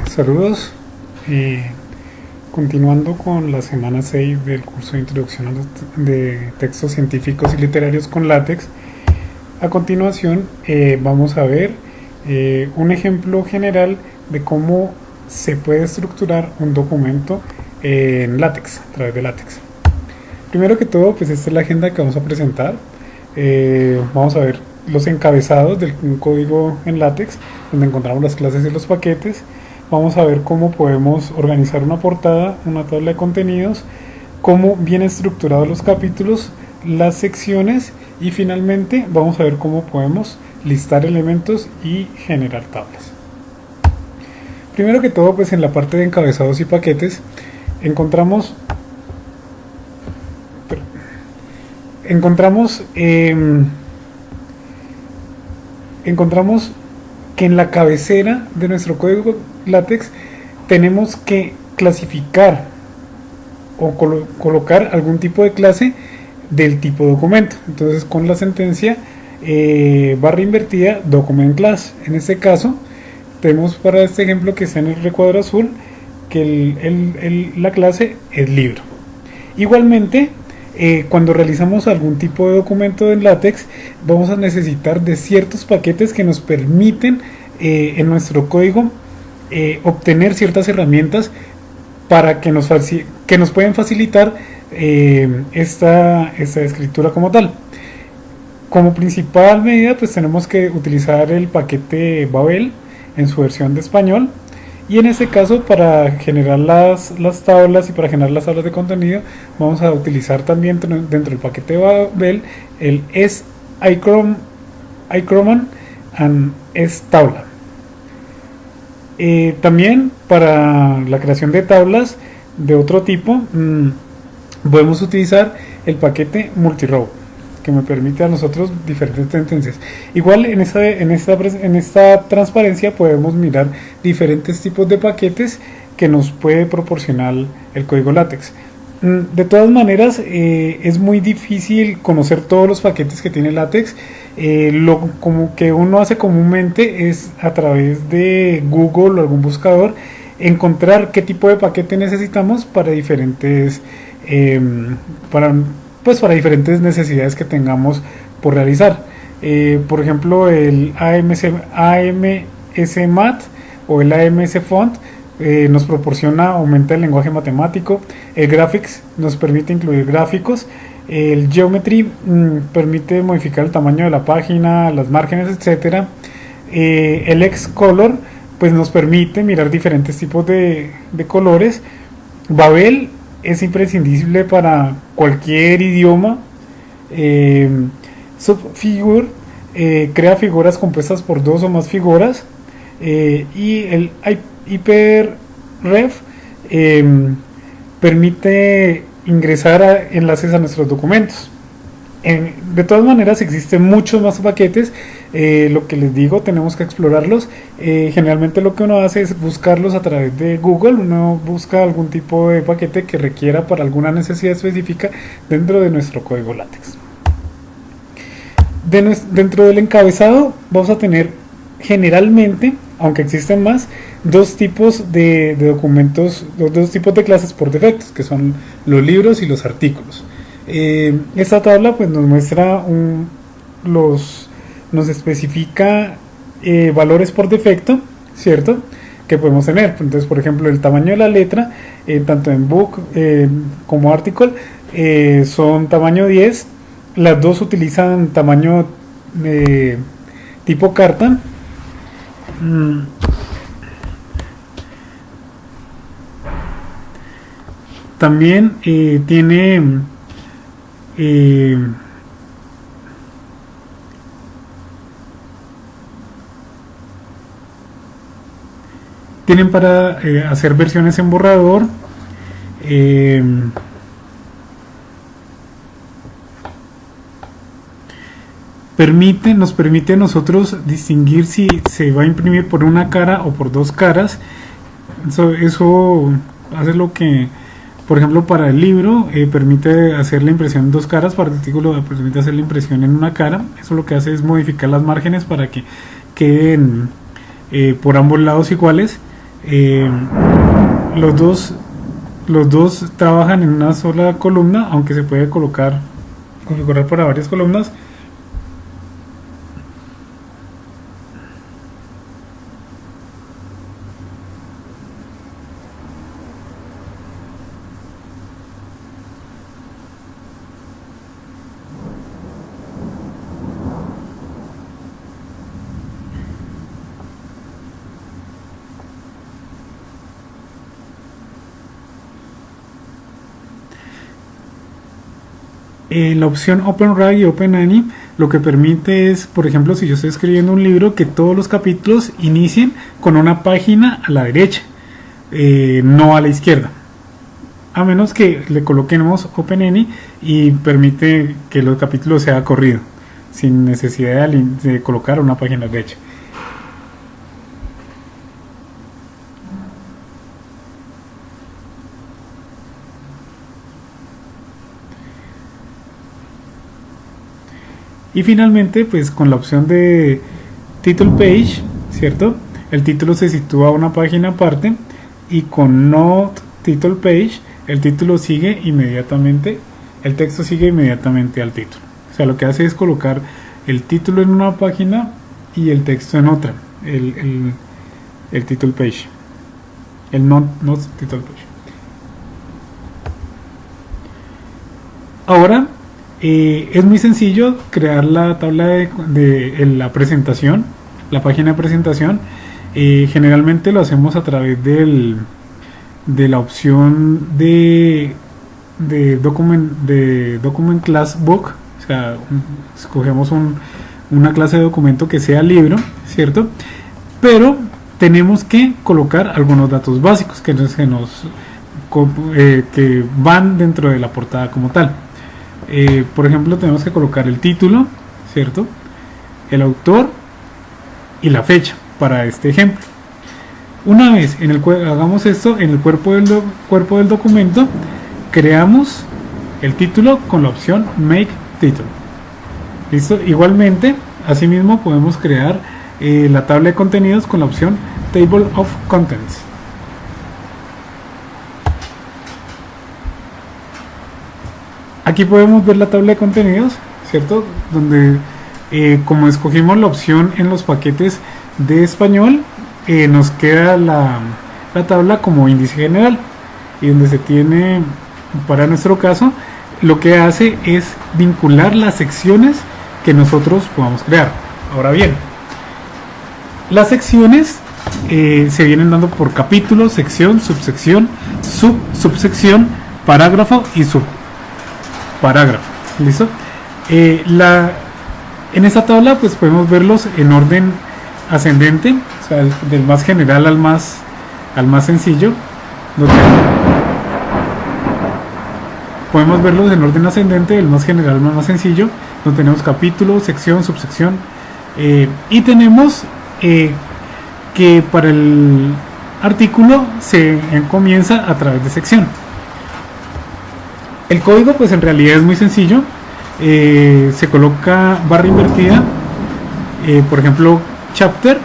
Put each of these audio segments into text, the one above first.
Saludos. Continuando con la semana 6 del curso de Introducción de Textos Científicos y Literarios con LaTeX, a continuación vamos a ver un ejemplo general de cómo se puede estructurar un documento en LaTeX, a través de LaTeX. Primero que todo, pues esta es la agenda que vamos a presentar. Vamos a ver los encabezados del código en LaTeX, donde encontramos las clases y los paquetes. Vamos a ver cómo podemos organizar una portada, una tabla de contenidos, cómo vienen estructurados los capítulos, las secciones, y finalmente vamos a ver cómo podemos listar elementos y generar tablas. Primero que todo, pues en la parte de encabezados y paquetes encontramos que en la cabecera de nuestro código LaTeX tenemos que clasificar o colocar algún tipo de clase del tipo documento. Entonces, con la sentencia barra invertida document class, en este caso tenemos para este ejemplo que está en el recuadro azul que la clase es libro. Igualmente, cuando realizamos algún tipo de documento en LaTeX, vamos a necesitar de ciertos paquetes que nos permiten en nuestro código obtener ciertas herramientas para que nos pueden facilitar esta escritura como tal. Como principal medida, pues tenemos que utilizar el paquete Babel en su versión de español. Y en este caso, para generar las tablas y para generar las tablas de contenido, vamos a utilizar también dentro del paquete Babel el iChroman and tabla. También para la creación de tablas de otro tipo, podemos utilizar el paquete multirow, que me permite a nosotros diferentes tendencias. Igual en esta transparencia podemos mirar diferentes tipos de paquetes que nos puede proporcionar el código LaTeX. De todas maneras, es muy difícil conocer todos los paquetes que tiene LaTeX. Como que uno hace comúnmente es a través de Google o algún buscador encontrar qué tipo de paquete necesitamos para diferentes para diferentes necesidades que tengamos por realizar. Por ejemplo, el AMS Math o el AMS Font nos proporciona, aumenta el lenguaje matemático. El Graphics nos permite incluir gráficos. El Geometry permite modificar el tamaño de la página, las márgenes, etc. El Xcolor pues nos permite mirar diferentes tipos de colores. Babel es imprescindible para cualquier idioma. Subfigure crea figuras compuestas por dos o más figuras. Y el Hyperref permite ingresar enlaces a nuestros documentos. De todas maneras, existen muchos más paquetes. Lo que les digo, tenemos que explorarlos. Generalmente lo que uno hace es buscarlos a través de Google. Uno busca algún tipo de paquete que requiera para alguna necesidad específica dentro de nuestro código LaTeX. Dentro del encabezado vamos a tener generalmente, aunque existen más, dos tipos de documentos, dos tipos de clases por defecto, que son los libros y los artículos. Esta tabla pues nos muestra nos especifica valores por defecto, ¿cierto?, que podemos tener. Entonces, por ejemplo, el tamaño de la letra, tanto en book como article, son tamaño 10. Las dos utilizan tamaño tipo carta. También tienen para hacer versiones en borrador. Nos permite a nosotros distinguir si se va a imprimir por una cara o por dos caras. Eso hace lo que, por ejemplo, para el libro permite hacer la impresión en dos caras, para el artículo permite hacer la impresión en una cara. Eso lo que hace es modificar las márgenes para que queden por ambos lados iguales. Eh, los dos los dos trabajan en una sola columna, aunque se puede configurar para varias columnas. La opción OpenWrite y OpenAni lo que permite es, por ejemplo, si yo estoy escribiendo un libro, que todos los capítulos inicien con una página a la derecha, no a la izquierda, a menos que le coloquemos OpenAni y permite que los capítulos sea corrido sin necesidad de colocar una página a la derecha. Y finalmente, pues con la opción de Title Page, ¿cierto? El título se sitúa a una página aparte, y con Not Title Page el título sigue inmediatamente, el texto sigue inmediatamente al título. O sea, lo que hace es colocar el título en una página y el texto en otra, el Title Page, el Not Title Page. Ahora, es muy sencillo crear la tabla de la presentación, la página de presentación. Generalmente lo hacemos a través de la opción de document class book. O sea, escogemos una clase de documento que sea libro, ¿cierto? Pero tenemos que colocar algunos datos básicos que van dentro de la portada como tal. Por ejemplo, tenemos que colocar el título, ¿cierto? El autor y la fecha para este ejemplo. Una vez hagamos esto en el cuerpo del documento, creamos el título con la opción Make Title. ¿Listo? Igualmente, asimismo podemos crear la tabla de contenidos con la opción Table of Contents. Aquí podemos ver la tabla de contenidos, ¿cierto? Donde como escogimos la opción en los paquetes de español, nos queda la tabla como índice general, y donde se tiene, para nuestro caso, lo que hace es vincular las secciones que nosotros podamos crear. Ahora bien, las secciones se vienen dando por capítulo, sección, subsección, subsección, parágrafo y subparágrafo. ¿Listo? En esta tabla pues podemos verlos en orden ascendente, o sea, del más general al más sencillo. Podemos verlos en orden ascendente, del más general al más sencillo, donde tenemos capítulo, sección, subsección, y tenemos que para el artículo se comienza a través de sección. El código pues en realidad es muy sencillo. Se coloca barra invertida, por ejemplo chapter,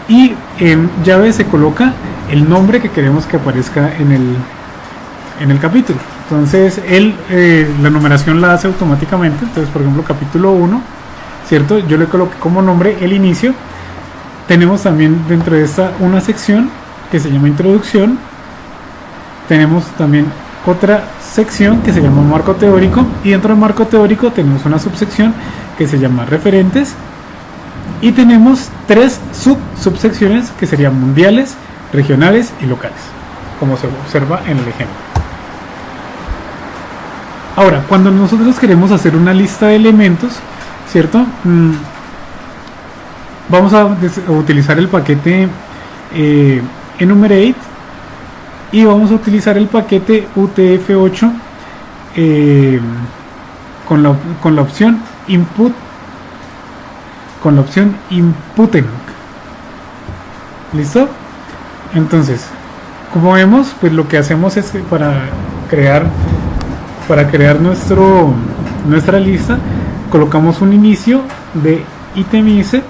y en llave se coloca el nombre que queremos que aparezca en el capítulo. Entonces la numeración la hace automáticamente. Entonces, por ejemplo, capítulo 1, ¿cierto? Yo le coloqué como nombre el inicio. Tenemos también dentro de esta una sección que se llama introducción. Tenemos también otra sección que se llama marco teórico, y dentro del marco teórico tenemos una subsección que se llama referentes, y tenemos tres subsecciones que serían mundiales, regionales y locales, como se observa en el ejemplo. Ahora, cuando nosotros queremos hacer una lista de elementos, ¿cierto? Vamos a utilizar el paquete enumerate, y vamos a utilizar el paquete UTF-8 con la opción input, con la opción inputen. ¿Listo? Entonces, como vemos, pues lo que hacemos es para crear nuestra lista, colocamos un inicio de itemize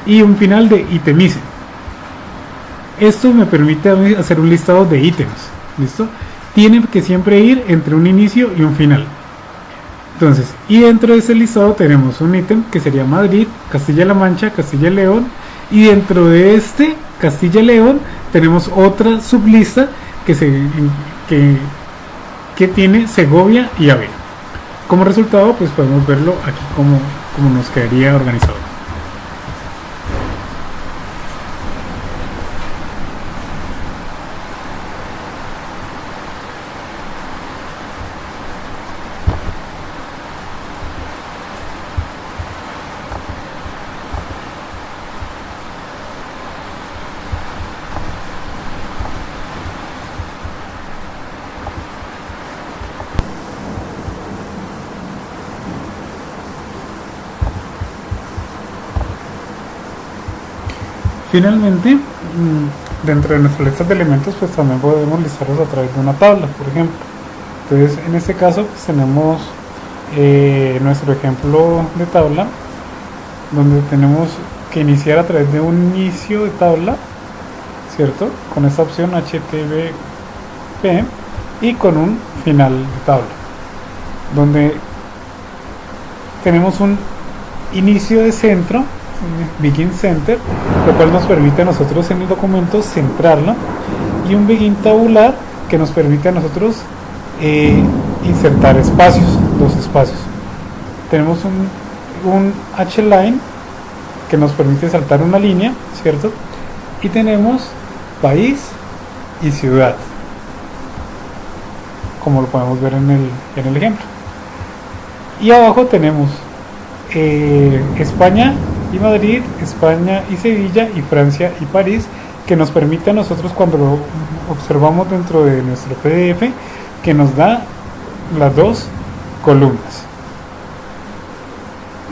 y un final de itemize. esto me permite a mí hacer un listado de ítems. ¿Listo? Tiene que siempre ir entre un inicio y un final. Entonces, y dentro de ese listado tenemos un ítem que sería Madrid, Castilla-La Mancha, Castilla-León, y dentro de este Castilla-León tenemos otra sublista que tiene Segovia y Ávila. Como resultado, pues podemos verlo aquí como nos quedaría organizado. Finalmente, dentro de nuestra lista de elementos, pues también podemos listarlos a través de una tabla, por ejemplo. Entonces, en este caso, pues, tenemos nuestro ejemplo de tabla, donde tenemos que iniciar a través de un inicio de tabla, ¿cierto? Con esta opción HTTP y con un final de tabla, donde tenemos un inicio de centro, begin center, lo cual nos permite a nosotros en el documento centrarlo, y un begin tabular que nos permite a nosotros insertar espacios, dos espacios. Tenemos un H-line que nos permite saltar una línea, ¿cierto? Y tenemos país y ciudad, como lo podemos ver en el ejemplo. Y abajo tenemos España y Madrid, España y Sevilla, y Francia y París, que nos permite a nosotros, cuando lo observamos dentro de nuestro PDF, que nos da las dos columnas.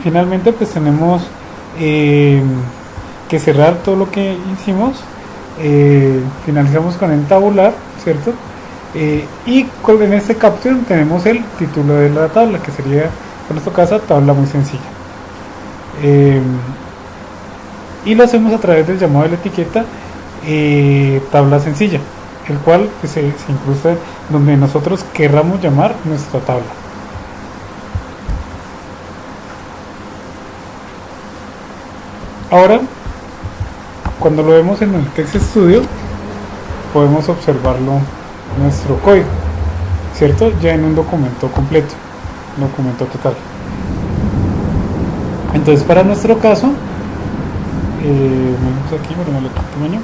Finalmente, pues tenemos que cerrar todo lo que hicimos. Finalizamos con el tabular, ¿cierto? Y en este caption tenemos el título de la tabla, que sería, en nuestro caso, tabla muy sencilla. Y lo hacemos a través del llamado de la etiqueta tabla sencilla, el cual pues, se incrusta donde nosotros querramos llamar nuestra tabla. Ahora, cuando lo vemos en el Text Studio, podemos observarlo nuestro código, ¿cierto? Ya en un documento completo, un documento total. Entonces, para nuestro caso, vamos aquí, ponemos el tamaño.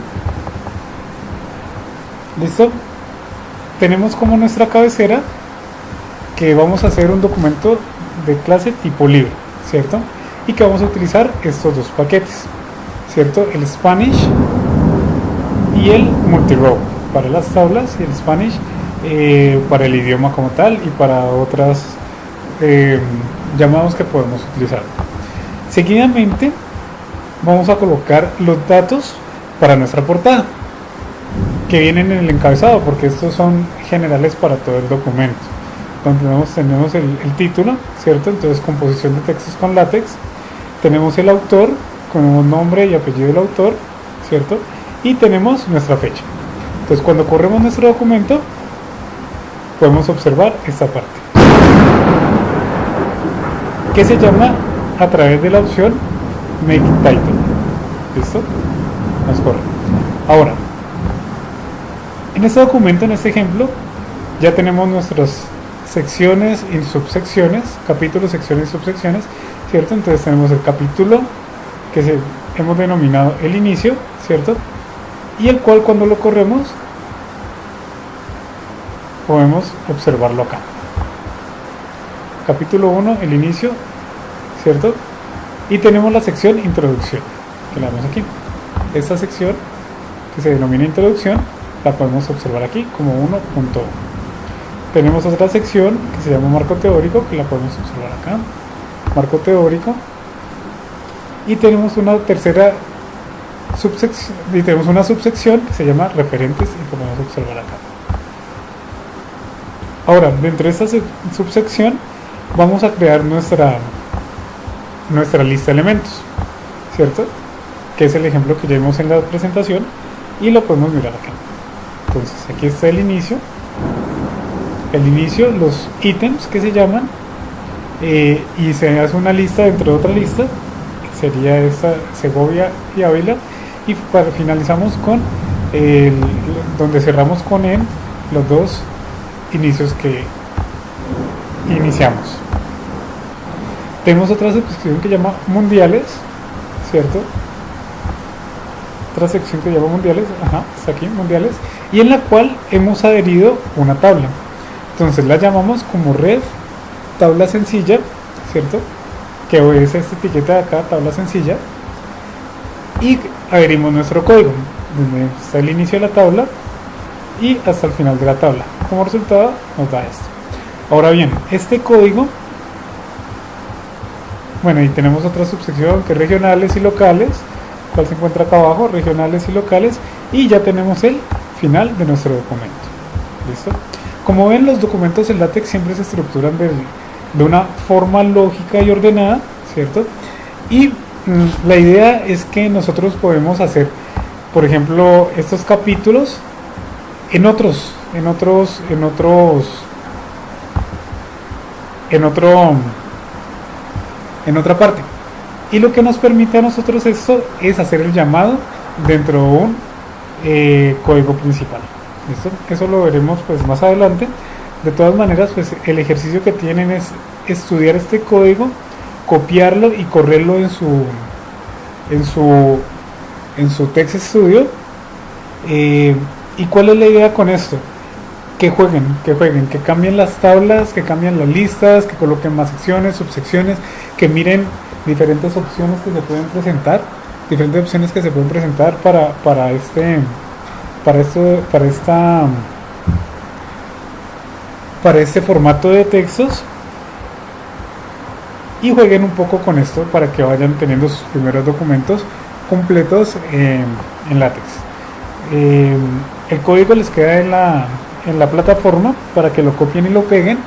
¿Listo? Tenemos como nuestra cabecera que vamos a hacer un documento de clase tipo libre, ¿cierto? Y que vamos a utilizar estos dos paquetes, ¿cierto? El Spanish y el multirow para las tablas, y el Spanish para el idioma como tal y para otras llamados que podemos utilizar. Seguidamente vamos a colocar los datos para nuestra portada, que vienen en el encabezado, porque estos son generales para todo el documento. Donde tenemos el título, ¿cierto? Entonces, composición de textos con látex. Tenemos el autor, con nombre y apellido del autor, ¿cierto? Y tenemos nuestra fecha. Entonces, cuando corremos nuestro documento, podemos observar esta parte, que se llama a través de la opción Make Title. ¿Listo? Nos corre. Ahora, en este documento, en este ejemplo, ya tenemos nuestras secciones y subsecciones, capítulos, secciones y subsecciones, ¿cierto? Entonces tenemos el capítulo que hemos denominado el inicio, ¿cierto? Y el cual, cuando lo corremos, podemos observarlo acá. Capítulo 1, el inicio, ¿cierto? Y tenemos la sección introducción, que la vemos aquí. Esta sección, que se denomina introducción, la podemos observar aquí como 1.1. Tenemos otra sección que se llama marco teórico, que la podemos observar acá, marco teórico. Y tenemos una tercera subsección, y tenemos una subsección que se llama referentes, y podemos observar acá. Ahora, dentro de esta subsección vamos a crear nuestra lista de elementos, ¿cierto? Que es el ejemplo que ya vimos en la presentación, y lo podemos mirar acá. Entonces aquí está el inicio, los ítems que se llaman, y se hace una lista dentro de otra lista, que sería esta, Segovia y Ávila, y finalizamos con donde cerramos con los dos inicios que iniciamos. Tenemos otra sección que llama mundiales, ¿cierto? Otra sección que llama mundiales, está aquí, mundiales, y en la cual hemos adherido una tabla. Entonces la llamamos como red tabla sencilla, ¿cierto? Que obedece a esta etiqueta de acá, tabla sencilla, y adherimos nuestro código, donde está el inicio de la tabla y hasta el final de la tabla. Como resultado nos da esto. Ahora bien, este código, bueno, y tenemos otra subsección que es regionales y locales, cual se encuentra acá abajo, regionales y locales, y ya tenemos el final de nuestro documento. ¿Listo? Como ven, los documentos en LaTeX siempre se estructuran de una forma lógica y ordenada, ¿cierto? Y la idea es que nosotros podemos hacer, por ejemplo, estos capítulos en otra parte. Y lo que nos permite a nosotros esto es hacer el llamado dentro de un código principal. ¿Listo? Eso lo veremos pues más adelante. De todas maneras, pues el ejercicio que tienen es estudiar este código, copiarlo y correrlo en su Text Studio. ¿Y cuál es la idea con esto? Que jueguen, que cambien las tablas, que cambien las listas, que coloquen más secciones, subsecciones, que miren diferentes opciones que se pueden presentar, para este formato de textos, y jueguen un poco con esto para que vayan teniendo sus primeros documentos completos en LaTeX. El código les queda en la plataforma para que lo copien y lo peguen.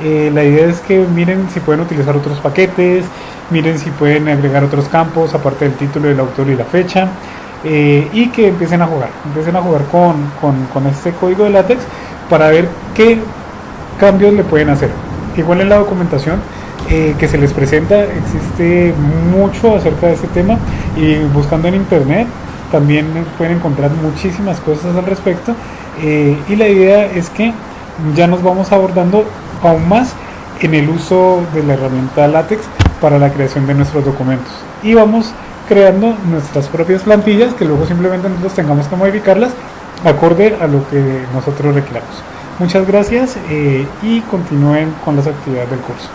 La idea es que miren si pueden utilizar otros paquetes, miren si pueden agregar otros campos aparte del título, del autor y la fecha, y que empiecen a jugar con este código de LaTeX para ver qué cambios le pueden hacer. Igual en la documentación que se les presenta existe mucho acerca de este tema, y buscando en internet también pueden encontrar muchísimas cosas al respecto, y la idea es que ya nos vamos abordando aún más en el uso de la herramienta LaTeX para la creación de nuestros documentos, y vamos creando nuestras propias plantillas que luego simplemente nosotros tengamos que modificarlas acorde a lo que nosotros requeramos. Muchas gracias, y continúen con las actividades del curso.